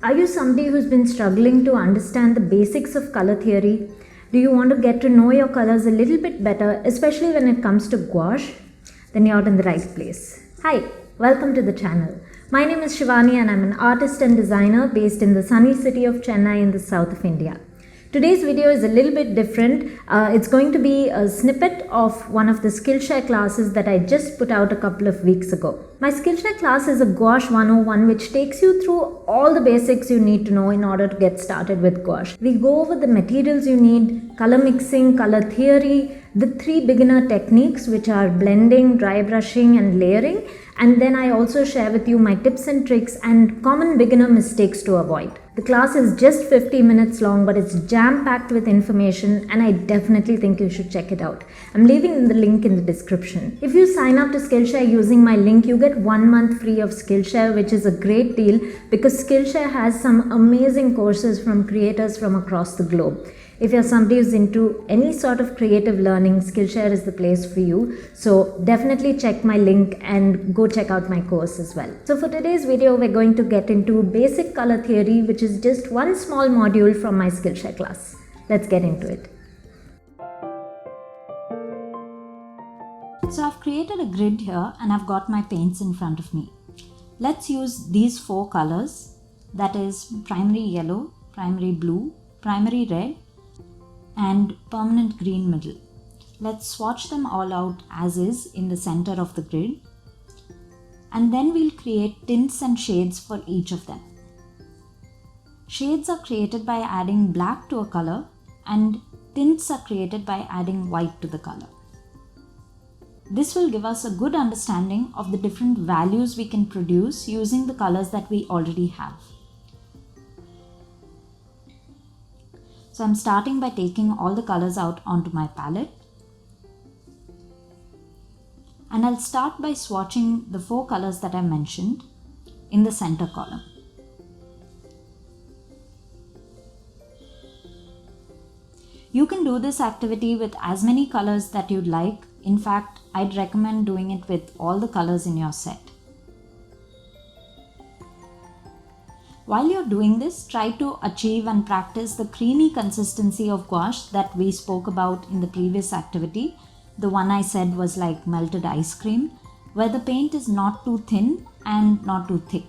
Are you somebody who's been struggling to understand the basics of color theory? Do you want to get to know your colors a little bit better, especially when it comes to gouache? Then you're in the right place. Hi, welcome to the channel. My name is Shivani and I'm an artist and designer based in the sunny city of Chennai in the south of India. Today's video is a little bit different. It's going to be a snippet of one of the Skillshare classes that I just put out a couple of weeks ago. My Skillshare class is a Gouache 101 which takes you through all the basics you need to know in order to get started with gouache. We go over the materials you need, color mixing, color theory, the 3 beginner techniques which are blending, dry brushing and layering, and then I also share with you my tips and tricks and common beginner mistakes to avoid. The class is just 50 minutes long, but it's jam-packed with information and I definitely think you should check it out. I'm leaving the link in the description. If you sign up to Skillshare using my link, you get 1 month free of Skillshare, which is a great deal because Skillshare has some amazing courses from creators from across the globe. If you're somebody who's into any sort of creative learning, Skillshare is the place for you. So definitely check my link and go check out my course as well. So for today's video, we're going to get into basic color theory, which is just one small module from my Skillshare class. Let's get into it. So I've created a grid here and I've got my paints in front of me. Let's use these 4 colors, that is primary yellow, primary blue, primary red, and permanent green middle. Let's swatch them all out as is in the center of the grid, and then we'll create tints and shades for each of them. Shades are created by adding black to a color and tints are created by adding white to the color. This will give us a good understanding of the different values we can produce using the colors that we already have. So I'm starting by taking all the colors out onto my palette. And I'll start by swatching the 4 colors that I mentioned in the center column. You can do this activity with as many colors that you'd like. In fact, I'd recommend doing it with all the colors in your set. While you're doing this, try to achieve and practice the creamy consistency of gouache that we spoke about in the previous activity. The one I said was like melted ice cream, where the paint is not too thin and not too thick.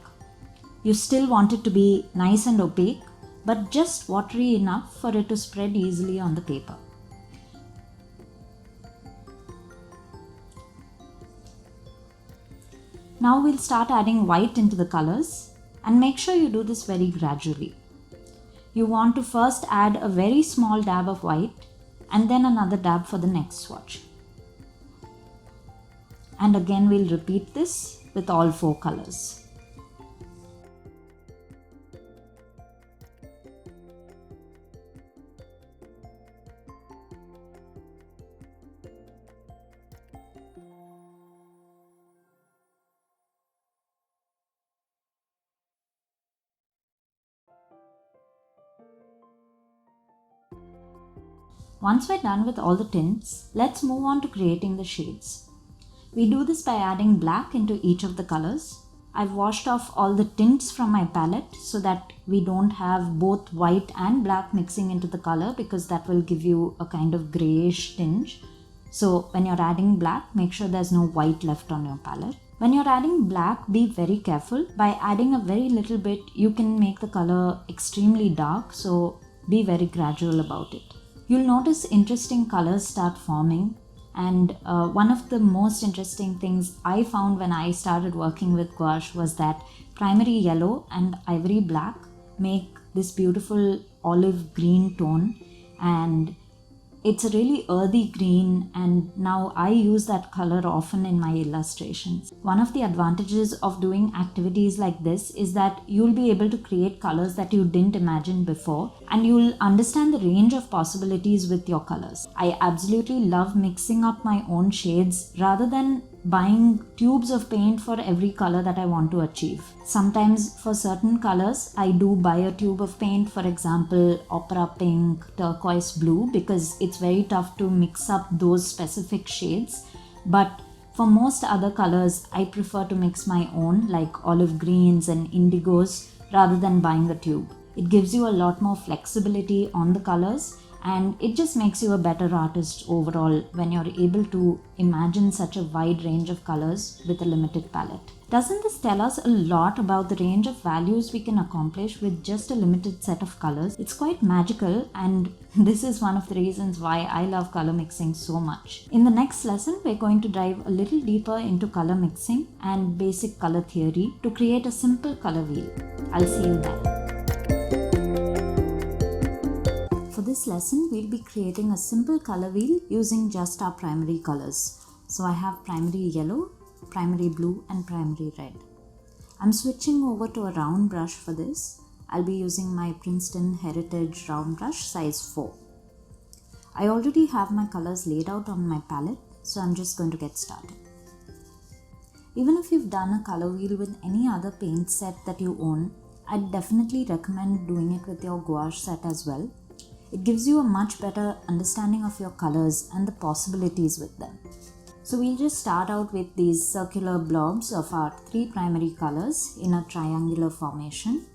You still want it to be nice and opaque, but just watery enough for it to spread easily on the paper. Now we'll start adding white into the colors. And make sure you do this very gradually. You want to first add a very small dab of white and then another dab for the next swatch. And again we'll repeat this with all 4 colors. Once we're done with all the tints, let's move on to creating the shades. We do this by adding black into each of the colors. I've washed off all the tints from my palette so that we don't have both white and black mixing into the color because that will give you a kind of grayish tinge. So when you're adding black, make sure there's no white left on your palette. When you're adding black, be very careful. By adding a very little bit, you can make the color extremely dark, so be very gradual about it. You'll notice interesting colors start forming, and one of the most interesting things I found when I started working with gouache was that primary yellow and ivory black make this beautiful olive green tone, and it's a really earthy green, and now I use that color often in my illustrations. One of the advantages of doing activities like this is that you'll be able to create colors that you didn't imagine before, and you'll understand the range of possibilities with your colors. I absolutely love mixing up my own shades rather than buying tubes of paint for every color that I want to achieve. Sometimes for certain colors, I do buy a tube of paint, for example, opera pink, turquoise blue, because it's very tough to mix up those specific shades. But for most other colors, I prefer to mix my own, like olive greens and indigos, rather than buying a tube. It gives you a lot more flexibility on the colors, and it just makes you a better artist overall when you're able to imagine such a wide range of colors with a limited palette. Doesn't this tell us a lot about the range of values we can accomplish with just a limited set of colors? It's quite magical, and this is one of the reasons why I love color mixing so much. In the next lesson, we're going to dive a little deeper into color mixing and basic color theory to create a simple color wheel. I'll see you there. For this lesson, we'll be creating a simple color wheel using just our primary colors. So I have primary yellow, primary blue and primary red. I'm switching over to a round brush for this. I'll be using my Princeton Heritage round brush size 4. I already have my colors laid out on my palette, so I'm just going to get started. Even if you've done a color wheel with any other paint set that you own, I'd definitely recommend doing it with your gouache set as well. It gives you a much better understanding of your colors and the possibilities with them. So we'll just start out with these circular blobs of our 3 primary colors in a triangular formation.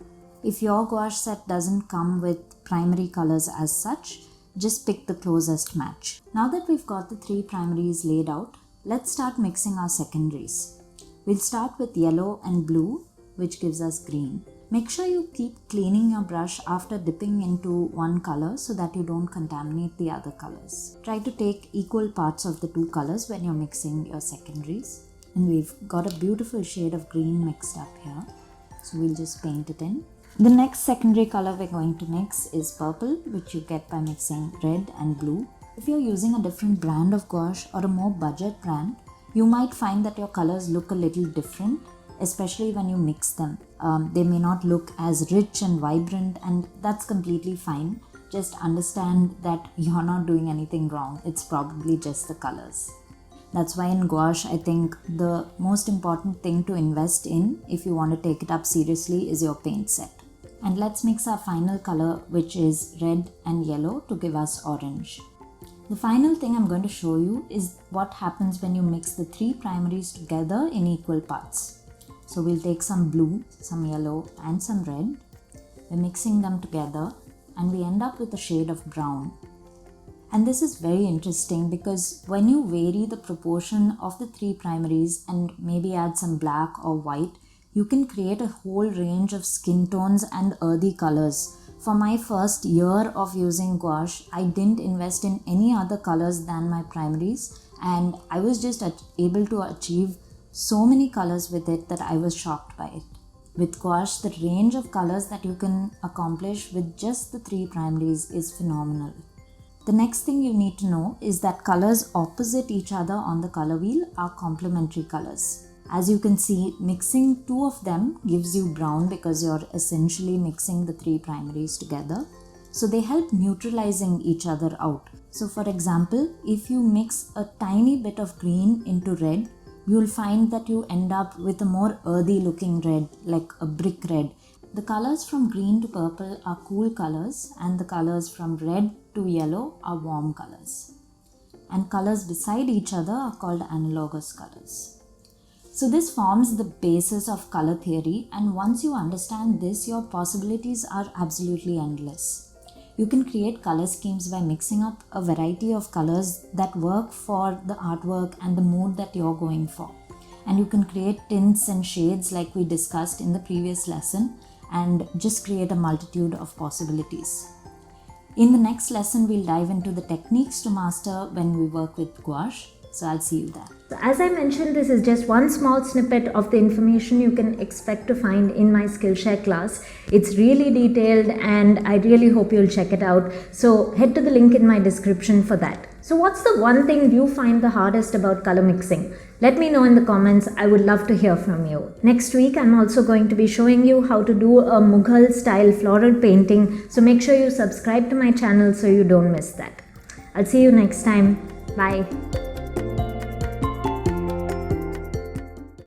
If your gouache set doesn't come with primary colors as such, just pick the closest match. Now that we've got the 3 primaries laid out, let's start mixing our secondaries. We'll start with yellow and blue, which gives us green. Make sure you keep cleaning your brush after dipping into one color so that you don't contaminate the other colors. Try to take equal parts of the 2 colors when you're mixing your secondaries. And we've got a beautiful shade of green mixed up here. So we'll just paint it in. The next secondary color we're going to mix is purple, which you get by mixing red and blue. If you're using a different brand of gouache or a more budget brand, you might find that your colors look a little different, especially when you mix them. They may not look as rich and vibrant, and that's completely fine. Just understand that you're not doing anything wrong. It's probably just the colors. That's why in gouache, I think the most important thing to invest in if you want to take it up seriously is your paint set. And let's mix our final color, which is red and yellow, to give us orange. The final thing I'm going to show you is what happens when you mix the 3 primaries together in equal parts. So we'll take some blue, some yellow and some red. We're mixing them together and we end up with a shade of brown. And this is very interesting because when you vary the proportion of the 3 primaries and maybe add some black or white, you can create a whole range of skin tones and earthy colors. For my first year of using gouache, I didn't invest in any other colors than my primaries, and I was just able to achieve so many colors with it that I was shocked by it. With gouache, the range of colors that you can accomplish with just the 3 primaries is phenomenal. The next thing you need to know is that colors opposite each other on the color wheel are complementary colors. As you can see, mixing 2 of them gives you brown because you're essentially mixing the 3 primaries together. So they help neutralizing each other out. So for example, if you mix a tiny bit of green into red, you'll find that you end up with a more earthy looking red, like a brick red. The colors from green to purple are cool colors, and the colors from red to yellow are warm colors. And colors beside each other are called analogous colors. So this forms the basis of color theory, and once you understand this, your possibilities are absolutely endless. You can create color schemes by mixing up a variety of colors that work for the artwork and the mood that you're going for. And you can create tints and shades like we discussed in the previous lesson and just create a multitude of possibilities. In the next lesson, we'll dive into the techniques to master when we work with gouache. So I'll see you there. So as I mentioned, this is just one small snippet of the information you can expect to find in my Skillshare class. It's really detailed and I really hope you'll check it out. So head to the link in my description for that. So what's the one thing you find the hardest about color mixing? Let me know in the comments. I would love to hear from you. Next week, I'm also going to be showing you how to do a Mughal style floral painting. So make sure you subscribe to my channel so you don't miss that. I'll see you next time. Bye.